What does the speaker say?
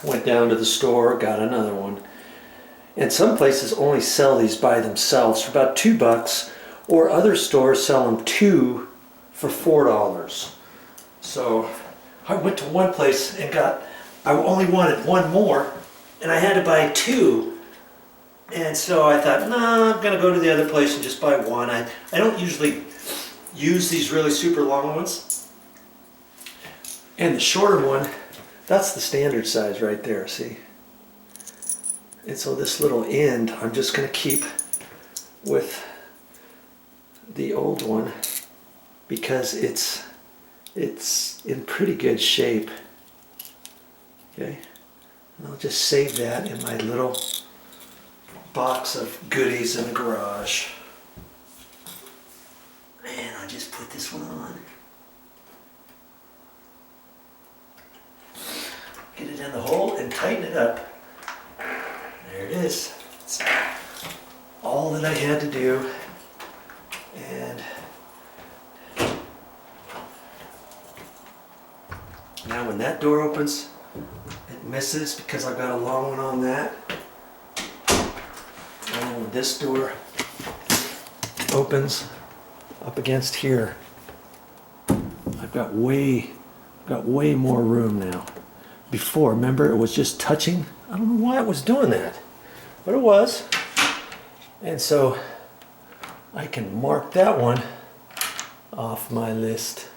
Went down to the store, got another one. And some places only sell these by themselves for about $2, or other stores sell them two for $4. So I went to one place and I only wanted one more, and I had to buy two. And so I thought, nah, I'm gonna go to the other place and just buy one. I don't usually use these really super long ones. And the shorter one, that's the standard size right there, see? And so this little end, I'm just gonna keep with the old one because it's in pretty good shape. Okay, and I'll just save that in my little box of goodies in the garage. And I'll just put this one on. Get it in the hole and tighten it up. There it is. That's all that I had to do. And now when that door opens, it misses because I've got a long one on that. And when this door opens up against here, I've got way more room now. Before, remember, it was just touching. I don't know why it was doing that, but it was. And so I can mark that one off my list.